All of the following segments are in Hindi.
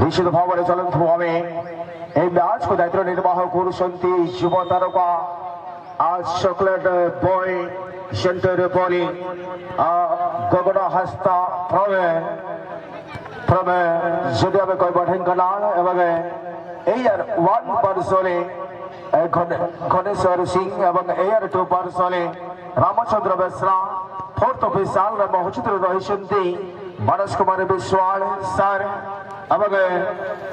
নিশ্চিত ভাবে চলন্তভাবে এই ম্যাচকে দায়িত্ব নির্বাহ করছেন যুব তারকা আজ চকলেট বয় সেন্টার পরে গগন হাস্তা প্রমে যদি আমি কই ঢেঙ্কানা এবং এয়ার 1 পার্সনে ঘনেশ্বর সিং এবং এয়ার 2 পার্সনে রামচন্দ্র বেসরা फोर्थ ऑफिसर महोचित रही मनोज कुमार विश्वाल सर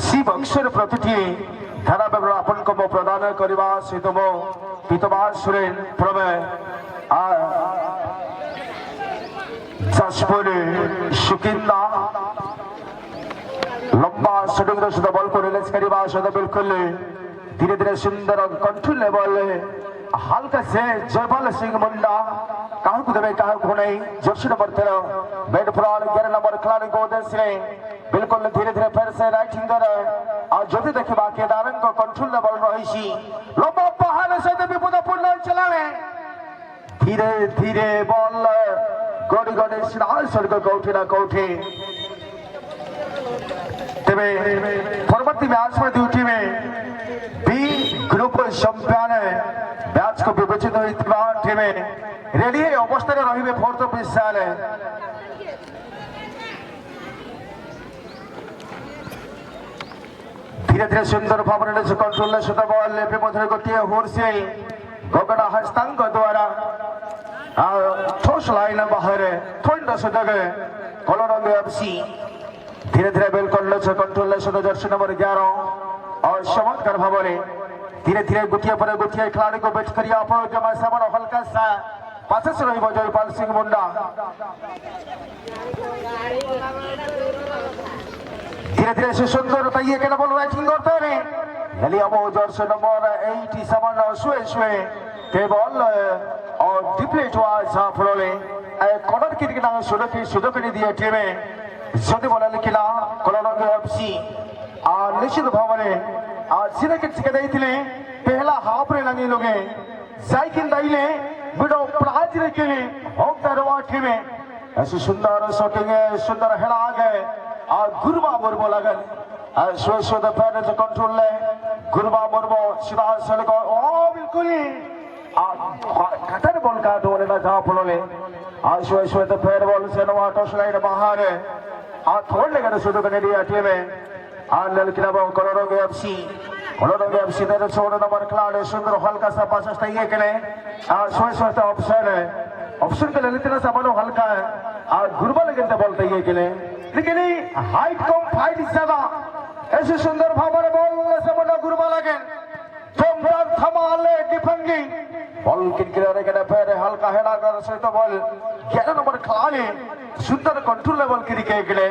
शिव अक्षर प्रति धारावाहिक आपन को प्रदान करने सहित मो पितमा सुरेन प्रमे जाजपुर सुकिंदा लंबा शूटिंग सहित बल को रिलीज करने सहित बिल्कुल धीरे धीरे सुंदर कंट्रोल लेवल हल्का से जयपाल सिंह मुंडा कहा को देवे कहा को नहीं Jersey number 13 bat for 11 number खिलाड़ी को देशरे बिल्कुल धीरे धीरे फिर से राइटिंग कर और ज्योति देखबा केदारन को कंट्रोल लेवल रही लंबा पहाड़ से विपदपूर्ण चलाने धीरे धीरे बॉल गोडी गोडी सिराल सड़क कोठी ना कोठी तबे परवर्ती मैच में दो टीमें बी ग्रुप चैंपियन मैच को विवेचित होइतबा टीमें रेडी अवस्था रही फोर्थ ऑफिसर धीरे धीरे सुंदर भाव कंट्रोल सहित बल एवं मध्य गोटे होर्सिल गगन हस्तांग द्वारा ठोस लाइन बाहर थंड सहित कलरंग एफसी धीरे धीरे बिल्कुल कंट्रोल सहित जर्सी नंबर 11 और चमत्कार भाव धीरे धीरे गोटे पर गोटे खिलाड़ी को बैठ कर हल्का सा पास रही जयपाल सिंह मुंडा धीरे धीरे से सुंदर ये बल राइटिंग करते हैं जर्सी नंबर 87 सुए सुए केवल और डिप्लेट हुआ फल कॉर्नर किट सुযোগ दिए टीमे जदि बोला लिखिला कलरंग एफसी निश्चित भाव में सीधा किट पहला हाफ रे लगे लोगे साइकिल दाइले बिडो प्राज रे के होक दरवा टीमे ऐसे सुंदर शॉटिंग है सुंदर हेला आगे और गुरबा मुर्मो लगन स्वे स्वे द पैर जो कंट्रोल ले गुरबा मुर्मो सीधा सड़क ओ बिल्कुल कटर बॉल का डोले ना जा फलोले स्वे स्वे द पैर बॉल से नो टॉस लाइन बाहर थोड़ लेकर सुदो कने दिया टीमे ललकिला बॉल कलरंग एफसी तेरे 16 नंबर खिलाड़ी सुंदर हल्का सा पास ये के ऑप्शन के लेते ना सामानो हल्का है और गुरबा लगे बोलते ये के लेकिन हाइट कम फाइट ज्यादा ऐसे सुंदर भाव बॉल सामानो गुरबा लगे थमाले डिफेंडिंग बॉल किनकिरे के फिर हल्का हेडा कर सहित बॉल 11 नंबर खिलाड़ी सुंदर कंट्रोल लेवल के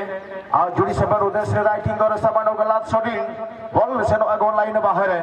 और जुड़ी से पर उद्देश्य राइटिंग और सामानो गलत शॉटिंग बॉल से अगो लाइन बाहर है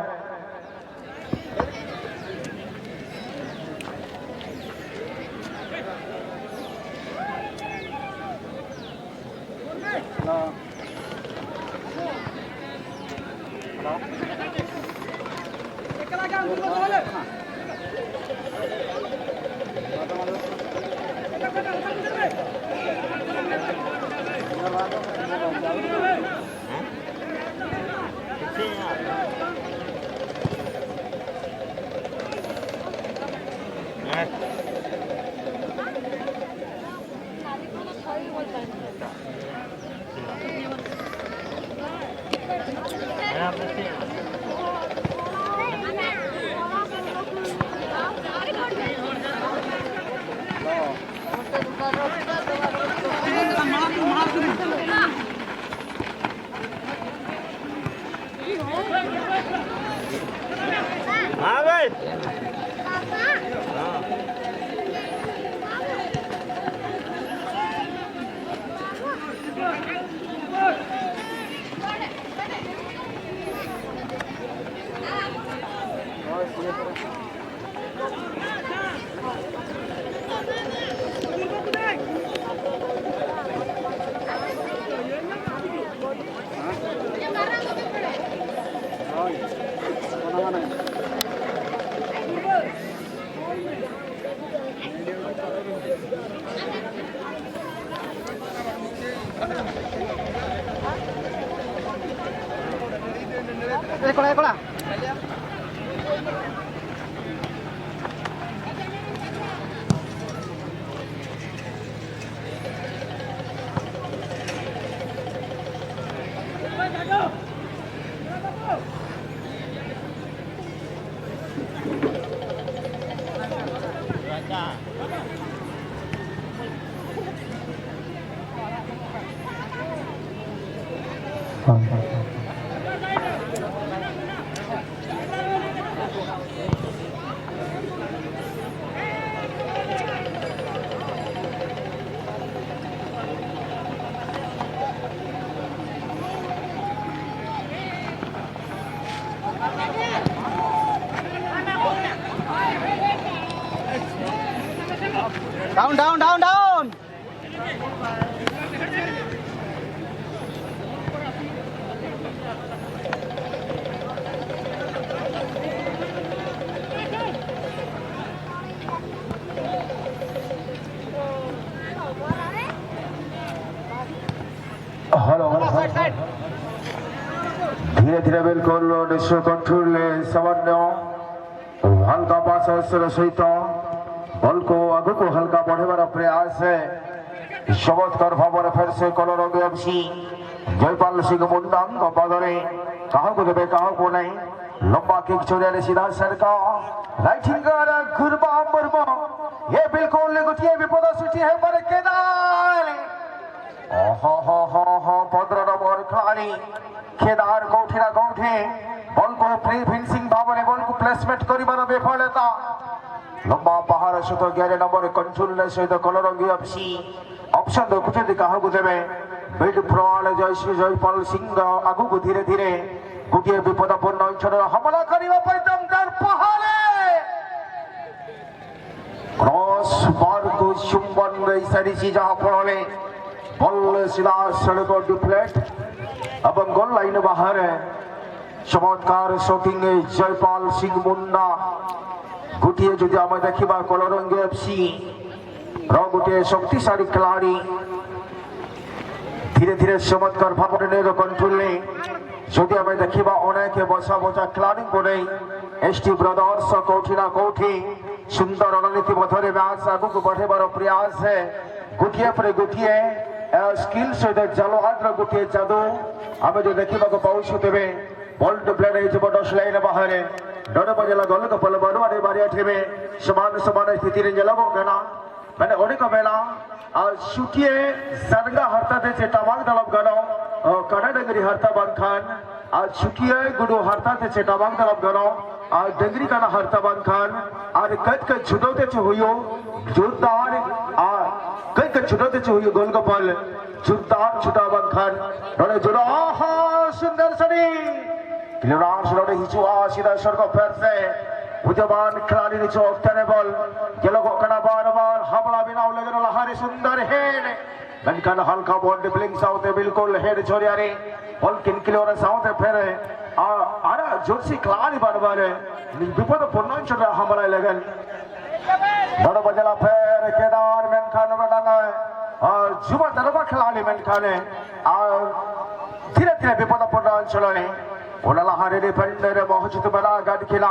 Down, down, down, down. Hello धीरे धीरे बिल्कुल निश्चय कंट्रोल सामान्य हल्का पास सहित बल को आगे को हल्का बढ़ेबार प्रयास है चमत्कार भाव फिर से कलरंगी एफसी जयपाल सिंह मुंडांग पदरे कहा देवे कहा नहीं लंबा किक चोरिया सीधा सरका राइटिंगर घुरबा बर्मा ये बिल्कुल गोटे विपद सृष्टि है पर केदार पंद्रह नंबर खिलाड़ी केदार कौटी ना कौटी बल को प्री फिनिशिंग भाव में बल को प्लेसमेंट कर विफलता लंबा पहाड़ सहित 11 नंबर कंट्रोल सहित कलरंगी एफसी ऑप्शन देखुं क्या देवे मिड फ्रंट जयश्री जयपाल सिंह आगु को धीरे धीरे गोटे विपदपूर्ण अंचल हमला करने क्रॉस बार को चुंबन सारी जहाँ फल बल सीधा सड़क डिफ्लेक्ट और गोल लाइन बाहर चमत्कार शॉटिंग जयपाल सिंह मुंडा गोटे जो आम देखा कलरंगी एफसी गोटे शक्तिशाली खिलाड़ी धीरे धीरे चमत्कार भाव कंट्रोल जदि आम देखा अनेक बसा बचा खिलाड़ी को नहीं एसटी ब्रदर्स कौटी ना कौटी सुंदर रणनीति मध्य मैच आगू बढ़ेबार प्रयास है गोटे पर गोटे स्किल सहित जलवाद्र गोटे जादू आम जो देखा पाऊँ तेरे बल डिप्लेट डस लाइन बाहर डर बजला गल कपल बरुआरे बारिया ठेवे समान समान स्थिति जलबोना मैंने अनेक बेला छुटिए सरगा हरता दे टामाक दलब गनो कड़ा डंगरी हरता बानखान छुटिए गुडू हरता दे टामाक दलब गनो डंगरी काना हरता बानखान और कद कद छुटोते हुयो जोरदार कद कद छुटोते हुयो गोल कपल जोरदार छुटा बानखान डरे जोड़ा आहा सुंदर सनी सीधा सड़क फिर से बुद्धिमान खिलाड़ी ऑप्टेनेबल गेलोना बार बार हमला बिना लगे लहारे सुंदर हेड मनकान हल्का बॉल डिप्लिंग साउथ बिल्कुल हेड छोरिया रे बॉल किनकिलोर साउथ फिर आरा जोरसी खिलाड़ी बार बार विपद पूर्ण हमला लगन बड़ बजला फिर केदार मनखान बटांगा और जुबा तरफा खिलाड़ी मनखान धीरे धीरे विपद पूर्ण अंचल लहारे डिफेंडर मौजूद बना गाड़ खिला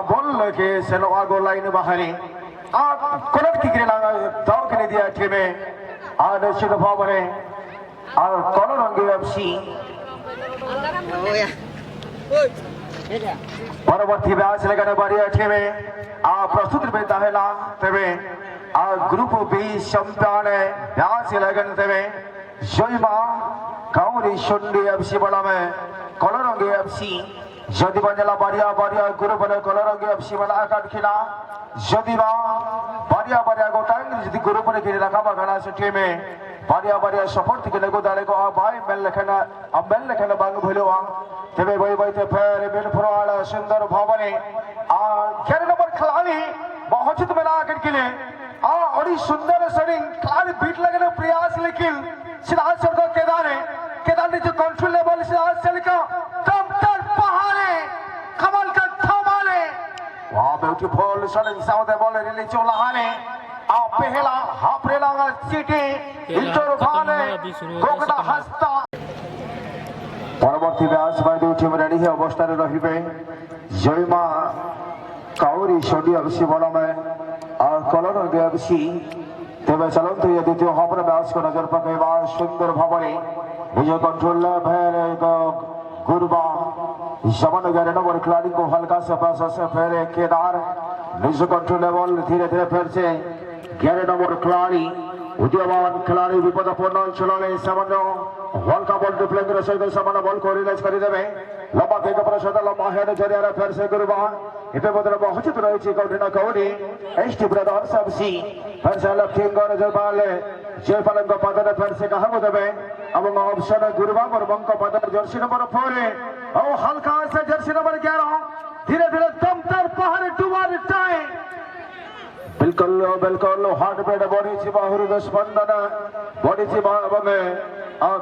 बॉल के सेलो आगो लाइन बाहरी कलर की दौड़ के दिया टीमे निश्चित भाव में कलरंगी एफसी परवर्ती मैच लगने बारिया टीमे प्रस्तुत में दाहेला तेरे ग्रुप बी चैंपियन मैच लगन तेरे जयमा काउरी शुंडी एफसी बड़ा में कलरंगी एफसी जदि बजला बारिया बारिया ग्रुप कलरंगी एफसी बना काट खिला जदि बारिया बारिया गोटांग जदि ग्रुप ने खेल रखा घना से टीम में बारिया बारिया सपोर्ट के लगो दाले को भाई मेल लखना अब मेल लखना बांग भलो तेरे भाई भाई ते फिर मिड फ्रंट सुंदर भावने 11 नंबर खिलाड़ी मौजूद बना काट के और सुंदर सरिंग खिलाड़ी बीट लगने प्रयास लेकिन सीधा सड़क केदार ने जो कंट्रोल लेवल सीधा सड़क दमदार पहाड़े कमल का थमाले वहां ब्यूटीफुल सड़क साउथ बॉल रिलीज लहाने पहला हाफ रेला सिटी इंटर भाने गोगदा हस्ता পরবর্তী ম্যাচ বাই দুই টিম রেডি হয়ে অবস্থানে রহিবে জয়মা কাউরি সন্ডি এফসি বনামে আর কলরঙ্গী এফসি। তেবে চলন্ত এই দ্বিতীয় হাফের ম্যাচকে নজর পকাইবা সুন্দর ভাবে विजय कंट्रोल फेरे गुरबा जमन 11 नंबर खिलाड़ी को हल्का से पास से फेरे केदार निज कंट्रोल बॉल धीरे धीरे फिर से 11 नंबर खिलाड़ी उदयमान खिलाड़ी विपदपूर्ण अंचल में सामान्य हल्का बॉल डिप्लेंग सहित सामान्य बॉल को रिलीज कर देवे लंबा फेंक पर सदा लंबा हेड जरिया फिर से गुरबा इपे बदल बहुत रही कौटिना कौड़ी एसटी ब्रदर्स एफसी फिर से लेफ्टिंग और जयपाल पदर फिर से कहा देवे এবং অপশন গুরুবাবর বঙ্ক পদর জার্সি নম্বর 4 ও হালকা से জার্সি নম্বর 11 ধীরে ধীরে দমদার পাহাড়ে ডুবার টাই बिल्कुल बिल्कुल हार्ट बेड बॉडी ची बाहुर स्पंदन बॉडी ची এবং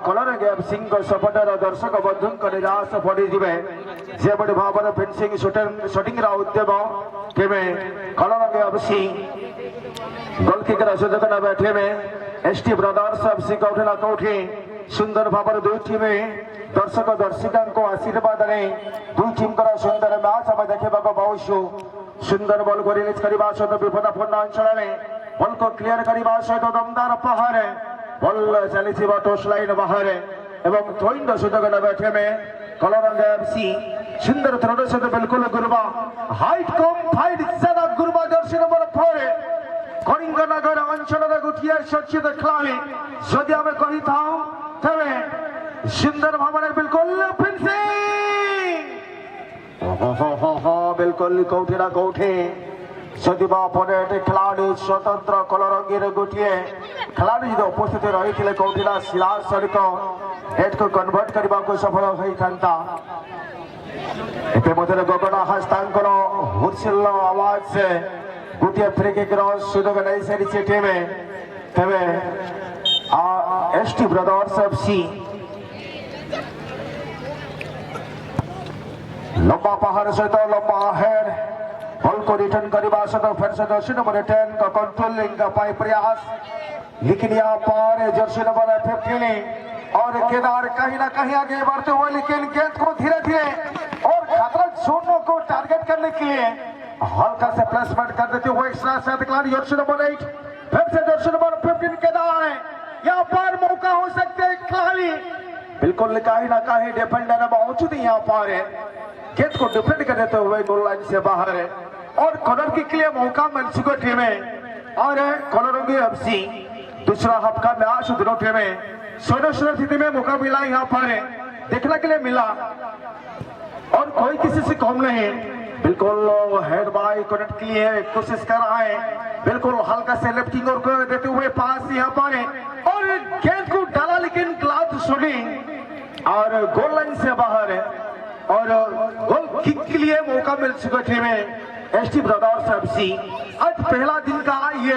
কলর গ্যাপ সিংহ সপোর্টার দর্শক বন্ধুন করে রাস পড়ি দিবে যেবড়ি ভাବରେ ফিনিশিং শুটিং রা উদ্যম কেবে কলর গ্যাপ সিং গোল কিकर সুযোগ না बैठे में एसटी ब्रदर्स एफसी कौठिला कौठी सुंदर भाव दुई टीम दर्शक दर्शिका आशीर्वाद ने दुई टीम का सुंदर मैच आम देखा पाऊँ सुंदर बॉल को रिलीज करने सहित विपदपूर्ण अंचल में बॉल को क्लियर करने सहित दमदार पहाड़ बॉल चली टॉस लाइन बाहर एवं थ्रोइंग सुযোগ न बैठे में कलरंग एफसी सुंदर थ्रोड सहित बिल्कुल गुरबा हाइट कम फाइट ज्यादा गुरबा जर्सी नंबर 4 कलिंगनगर अंचल गुटिया सचित खिलाड़ी जदि आम कही था तबे सुंदर भावना बिल्कुल बिल्कुल कौटिना कौटे जदि अपोनेंट खिलाड़ी स्वतंत्र कलरंगीर गोटे खिलाड़ी जो उपस्थित रही थे कौटिना शिला सड़क हेड को कन्वर्ट करने को सफल होता मध्य गगन हस्तांकर हुसिल आवाज से गोटे फ्री किक सुযোগ नहीं सारी टीम तबे एसटी ब्रदर्स एफसी लंबा पहाड़ सहित लंबा हेड बॉल को रिटर्न करने सहित फिर से जर्सी नंबर 10 का कंट्रोलिंग का प्रयास लेकिन यहाँ पर जर्सी नंबर 15 और केदार कहीं ना कहीं आगे बढ़ते हुए लेकिन गेंद को धीरे धीरे और खतरा जोनों को टारगेट करने के लिए हल्का से प्लेसमेंट कर देते हुए खिलाड़ी जर्सी नंबर 8 फिर से जर्सी नंबर 15 केदार है यहाँ पर मौका हो सकते हैं खिलाड़ी बिल्कुल कहीं ना कहीं डिफेंडर मौजूद यहाँ पर है गेंद को डिफेंड कर देते हुए गोल लाइन से बाहर है और कॉर्नर किक के लिए मौका मिल चुका टीम है और कलरंगी एफसी दूसरा हाफ का मैच दोनों टीमें सोलह स्थिति में मौका मिला यहाँ पर है देखने के लिए मिला और कोई किसी से कम नहीं बिल्कुल हेड बाय कनेक्ट के लिए कोशिश कर रहा है बिल्कुल हल्का से लेफ्टिंग और देते हुए पास यहाँ पर है और गेंद को डाला लेकिन ग्लव शूटिंग और गोल लाइन से बाहर है और गोल किक के लिए मौका मिल चुका टीम है एसटी ब्रदर्स एफसी आज पहला दिन का ये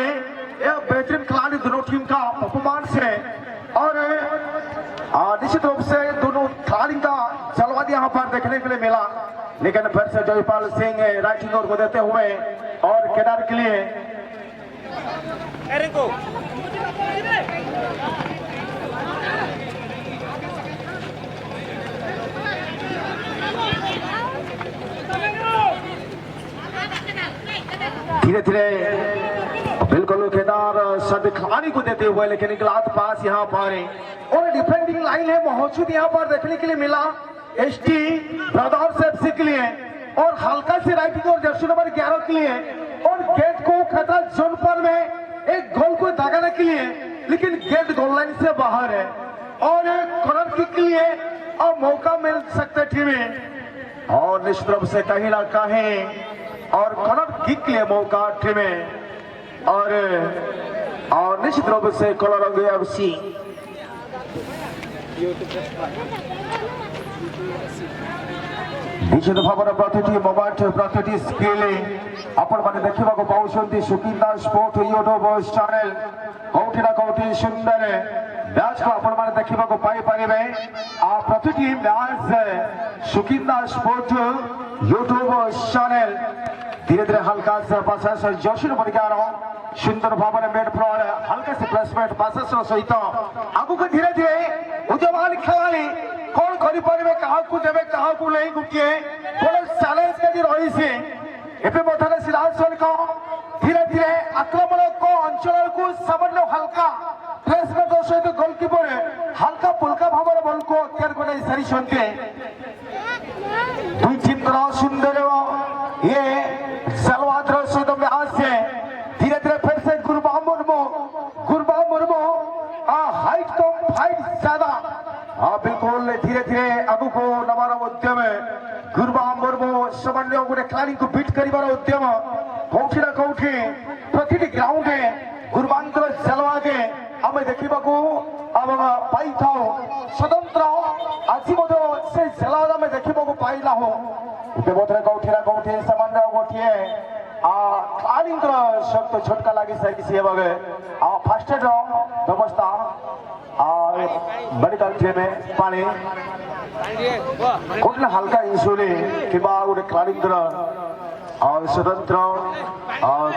बेहतरीन खिलाड़ी दोनों टीम का परफॉर्मेंस है और निश्चित रूप से दोनों खिलाड़ी का जलवा यहाँ पर देखने के लिए मिला लेकिन फिर से जयपाल सिंह राइटिंग ओर को देते हुए और केदार के लिए धीरे धीरे बिल्कुल केदार सद खिलाड़ी को देते हुए लेकिन ग्लास पास यहाँ पर है और डिफेंडिंग लाइन है मौजूद यहाँ पर देखने के लिए मिला एसटी ब्रदर्स एफसी के लिए और हल्का से राइटिंग और जर्सी नंबर 11 के लिए और गेंद को खतरा जोन पर में एक गोल को दागाने के लिए लेकिन गेंद गोल लाइन से बाहर है और कॉर्नर किक के लिए अब मौका मिल सकता है टीमें और निश्चित रूप से कहीं ना कहीं और कॉर्नर किक के लिए मौका टीमें और निश्चित रूप से कलरंगी एफसी निश्चित भाव प्रतिटी मोमेंट प्रतिटी स्किल आपण मैंने देखा पाँच सुकिंदा स्पोर्ट यूट्यूब चैनल कौटी ना कौटी सुंदर मैच को आपण मैंने देखा पारे आ प्रतिटी match Sukinda sport YouTube channel धीरे धीरे हल्का से पास जर्सी नंबर 11 सुंदर भाव मेड फ्लोर हल्का से प्लेसमेंट पास सहित आगू को धीरे धीरे उद्यमान खिलाड़ी कौन କରିପାରିବେ କାହାକୁ ଦେବେ କାହାକୁ ନେଇ ଗୋଟିଏ ବଡ଼ ଚ୍ୟାଲେଞ୍ଜ କାଲି ରହିଛି ଏବେ ମଧ୍ୟରେ ସିଧାସଳଖ ଧୀରେ ଧୀରେ ଆକ୍ରମଣକ ଅଞ୍ଚଳକୁ ସାମାନ୍ୟ ହାଲକା ପ୍ଲେସମେଣ୍ଟ ସହିତ ଗୋଲକିପର ହାଲକା ପୁଲକା ଭାବରେ ବଲକୁ ଅକ୍ତିଆର କରାଇ ସାରିଛନ୍ତି ଦୁଇ ଟିମର ସୁନ୍ଦର ये सलवाद्र सहित ମ୍ୟାଚ୍ धीरे धीरे फिर से गुरबाम मुर्मू हाइट कम फाइट ज्यादा बिल्कुल धीरे धीरे आगु को नबार उद्यम गुरबाम मुर्मू सामान्य गोटे खिलाड़ी को बीट कर उद्यम कौटी ना कौटी प्रति ग्राउंड गुरबांकर जलवागे आम देखा पाई था स्वतंत्र आज से जलवा आम देखा पाइला हो बोधरे कौटी ना कौटी सामान्य गोटे खिलाड़ींकर शक्त झटका लगी सारी फास्ट एड व्यवस्था मेडिकल टीम पानी गोटे हल्का इंसुलिन कि गोटे खिलाड़ींकर स्वतंत्र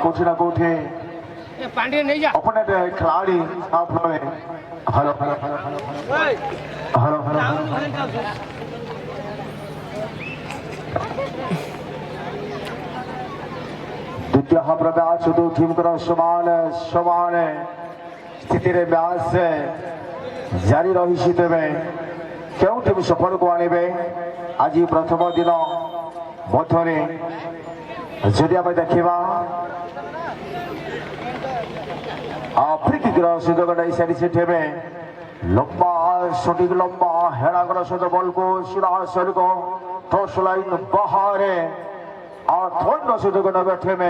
कौटी ना कौटी ओपोनेंट खिलाड़ी हेलो हेलो हेलो द्वितीय हमारा मैच दो टीम को समान समान स्थिति रे मैच जारी रही तेज क्यों टीम सफल को आने आज प्रथम दिन मध्य जदि आम देखा फ्री किकर सुजोग नहीं सारी से टीम लंबा सटीक लंबा हेड़ागर सहित बल को सीधा सड़क टॉस लाइन बाहर थोड़ा सुजोग नबे टीम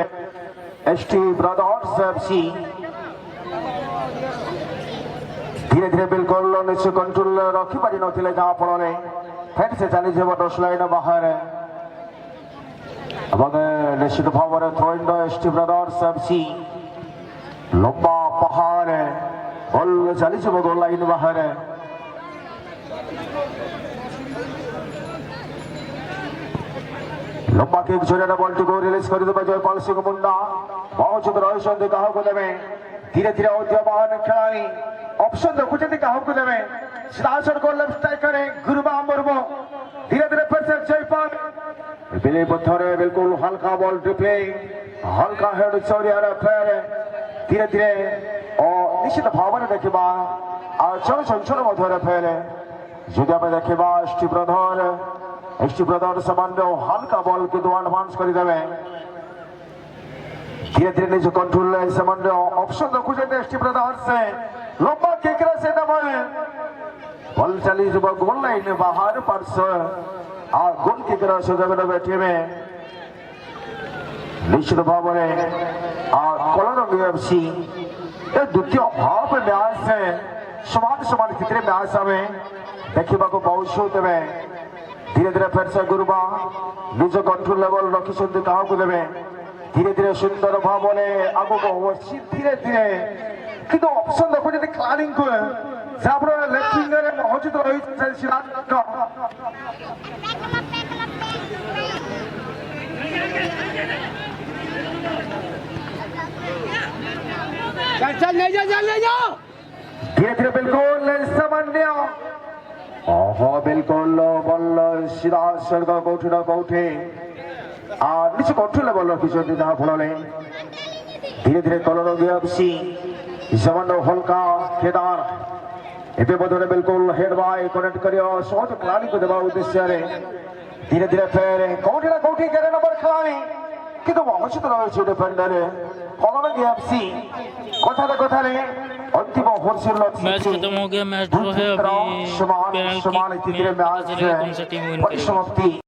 एसटी ब्रदर्स एफसी धीरे धीरे बिल्कुल निश्चय कंट्रोल रखी पारि नथिले जहाँ फल फेर से चली टॉस लाइन बाहर निश्चित भाव में थ्रोइंग एसटी ब्रदर्स एफसी लंबा पहाड़ बल चली गोल लाइन बाहर लंबा किक जोड़े बॉल टी को रिलीज कर जयपाल सिंह मुंडा मौजूद रही क्या देवे धीरे धीरे उद्यमान खिलाड़ी ऑप्शन देखुं क्या देवे सीधा को लेफ्ट स्ट्राइकर गुरबाम मुर्मू धीरे धीरे फिर से जयपाल बिल्कुल हल्का बॉल ड्रिपलिंग हल्का हेड चौरियार फेर धीरे धीरे निश्चित भाव में देखा चल चंचल मध्य फेर जो देखा एसटी ब्रदर सामान्य हल्का बॉल के दो एडवांस कर देवे धीरे धीरे निज कंट्रोल सामान्य ऑप्शन रखुं एसटी ब्रदर से लंबा किक से बॉल चली गोल लाइन बाहर पार्श्व गोल किकर सुजोग नबे टीम निश्चित भाव में कलरंग एफसी द्वितीय भाव मैच समान समान स्थिति मैच आम देखा पाऊँ तेरे धीरे धीरे फिर से गुरुबा निज कंट्रोल लेवल रखी क्या देवे धीरे धीरे सुंदर भाव में आगे धीरे धीरे कि ऑप्शन देखो खिलाड़ी को लेफ्ट विंगर मौजूद रही चल ले जा धीरे धीरे बिल्कुल सामान्य बिल्कुल बल सीधा सड़क कौटी ना कौटी नीचे कंट्रोल बल रखी जहाँ फल धीरे धीरे कलरंग एफसी सामान्य हल्का केदार एवं बदले बिल्कुल हेड बाय कनेक्ट कर सहज खिलाड़ी को देवा उद्देश्य धीरे धीरे फिर कौटी ना कौटी 11 नंबर खिलाड़ी किंतु मौजूद रही डिफेंडर कलरंग एफसी कथा अंतिम मैच खत्म हो गया। मैच ड्रॉ है अभी। समान स्थिति में मैच कौन सा टीम विन करेगी। परिसमाप्ति।